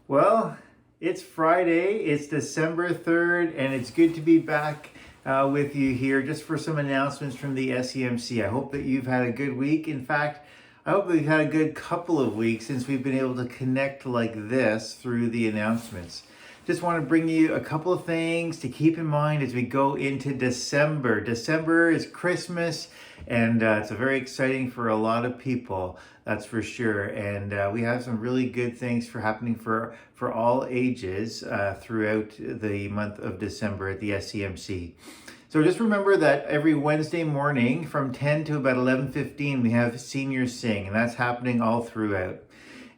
Well, it's Friday, it's December 3rd, and it's good to be back with you here just for some announcements from the SEMC. I hope that you've had a good week. In fact, I hope we've had a good couple of weeks since we've been able to connect like this through the announcements. Just want to bring you a couple of things to keep in mind as we go into December. December is Christmas, and it's very exciting for a lot of people, that's for sure. And we have some really good things happening for all ages throughout the month of December at the SEMC. So just remember that every Wednesday morning from 10 to about 11:15 we have Seniors Sing, and that's happening all throughout.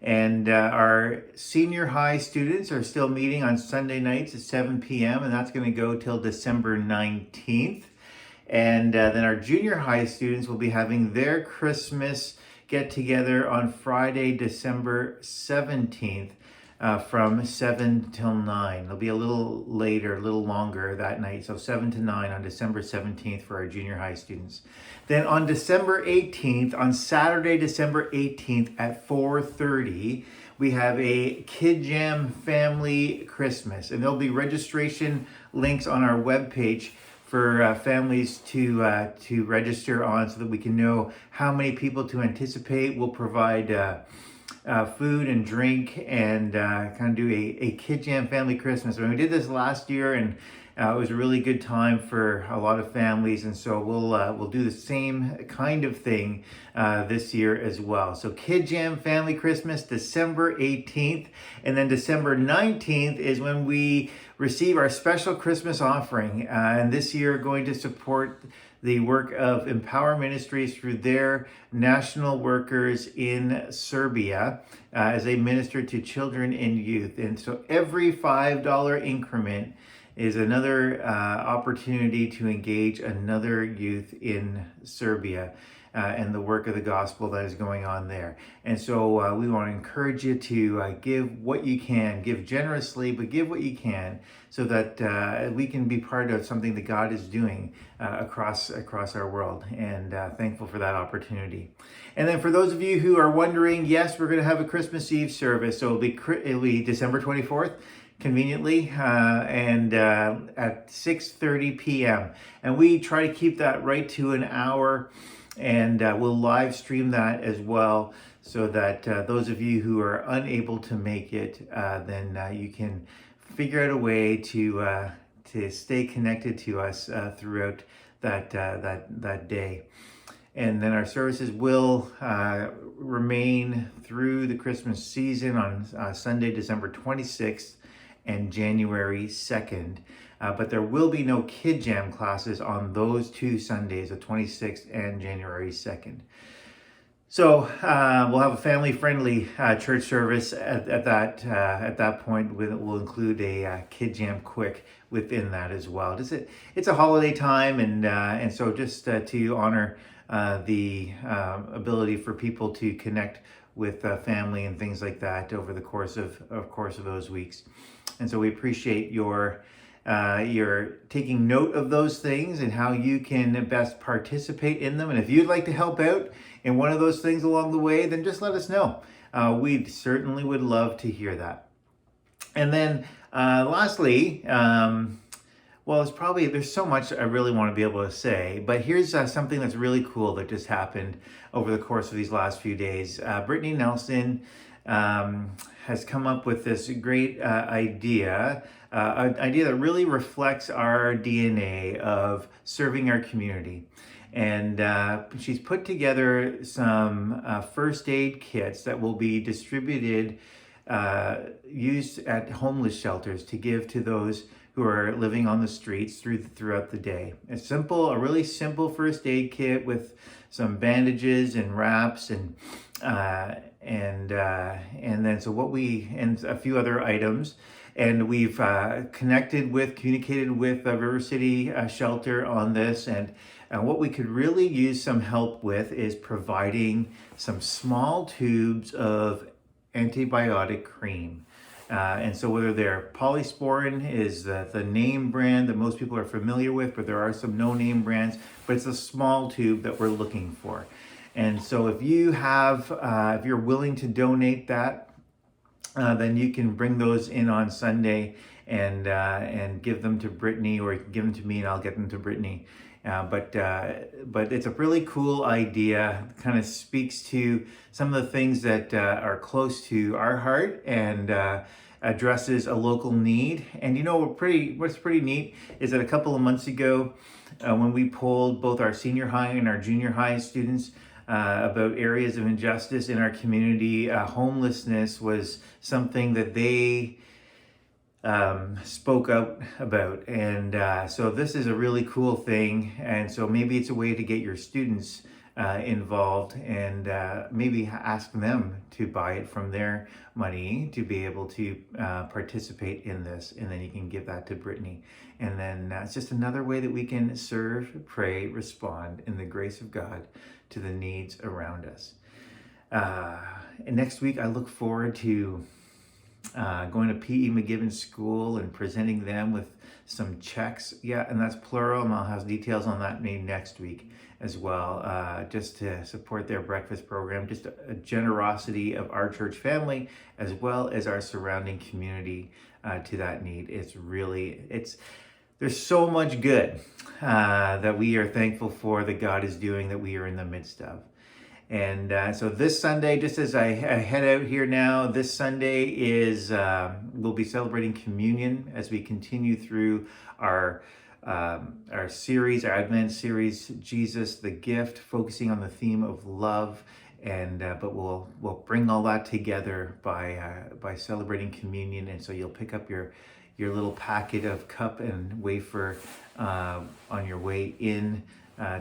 And our senior high students are still meeting on Sunday nights at 7 p.m. and that's going to go till December 19th. And then our junior high students will be having their Christmas get together on Friday, December 17th. From 7 till 9. It'll be a little later, a little longer that night. So 7 to 9 on December 17th for our junior high students. Then on December 18th, on Saturday, December 18th at 4:30, we have a KidJAM family Christmas. And there'll be registration links on our webpage for families to register on so that we can know how many people to anticipate. We'll provide food and drink and kind of do a KidJAM family Christmas. We did this last year and it was a really good time for a lot of families, and so we'll do the same kind of thing this year as well. So KidJAM family Christmas, December 18th, and then December 19th is when we receive our special Christmas offering, and this year going to support the work of Empower Ministries through their national workers in Serbia as they minister to children and youth. And so every $5 increment is another opportunity to engage another youth in Serbia and the work of the gospel that is going on there. And so we want to encourage you to give what you can, give generously, but give what you can so that we can be part of something that God is doing across our world, and thankful for that opportunity. And then for those of you who are wondering, yes, we're going to have a Christmas Eve service. So it'll be December 24th. Conveniently, and at 6:30 p.m. And we try to keep that right to an hour, and we'll live stream that as well, so that those of you who are unable to make it, then you can figure out a way to stay connected to us throughout that day. And then our services will remain through the Christmas season on Sunday, December 26th. And January 2nd. But there will be no KidJAM classes on those two Sundays, the 26th and January 2nd. So we'll have a family-friendly church service at that point. We'll include a KidJAM quick within that as well. It's a holiday time, and so just to honor the ability for people to connect with family and things like that over the course of those weeks. And so we appreciate your taking note of those things and how you can best participate in them. And if you'd like to help out in one of those things along the way, then just let us know. We certainly would love to hear that. And then lastly, well, there's so much I really want to be able to say, but here's something that's really cool that just happened over the course of these last few days. Brittany Nelson has come up with this great idea that really reflects our DNA of serving our community. And she's put together some first aid kits that will be distributed, used at homeless shelters to give to those who are living on the streets throughout the day. A really simple first aid kit with some bandages and wraps and then a few other items. And we've communicated with River City Shelter on this, and what we could really use some help with is providing some small tubes of antibiotic cream. And so whether they're Polysporin is the name brand that most people are familiar with, but there are some no-name brands, but it's a small tube that we're looking for. And so if you're willing to donate that, then you can bring those in on Sunday and give them to Brittany, or you can give them to me and I'll get them to Brittany. But it's a really cool idea. Kind of speaks to some of the things that are close to our heart, and addresses a local need. And what's pretty neat is that a couple of months ago, when we polled both our senior high and our junior high students about areas of injustice in our community, homelessness was something that they spoke out about. And so this is a really cool thing. And so maybe it's a way to get your students involved, and maybe ask them to buy it from their money to be able to participate in this. And then you can give that to Brittany. And then it's just another way that we can serve, pray, respond in the grace of God to the needs around us. And next week, I look forward to going to P.E. McGibbon School and presenting them with some checks. Yeah, and that's plural, and I'll have details on that maybe next week as well, just to support their breakfast program. Just a generosity of our church family as well as our surrounding community to that need. There's so much good that we are thankful for, that God is doing, that we are in the midst of. And so this Sunday, just as I head out here now, this Sunday is we'll be celebrating communion as we continue through our series, our Advent series, Jesus the Gift, focusing on the theme of love. And but we'll bring all that together by celebrating communion. And so you'll pick up your little packet of cup and wafer on your way in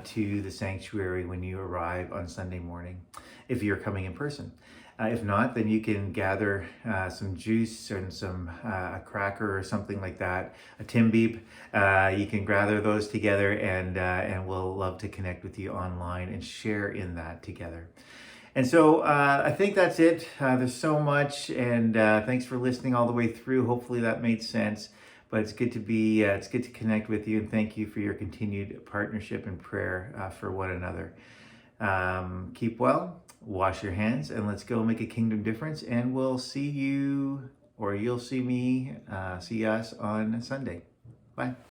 to the sanctuary when you arrive on Sunday morning, if you're coming in person. If not, then you can gather some juice and some a cracker or something like that, a Timbip. You can gather those together, and we'll love to connect with you online and share in that together. And so I think that's it. There's so much, and thanks for listening all the way through. Hopefully that made sense. But it's good to connect with you, and thank you for your continued partnership and prayer for one another. Keep well, wash your hands, and let's go make a kingdom difference. And we'll see you, or you'll see me, see us on Sunday. Bye.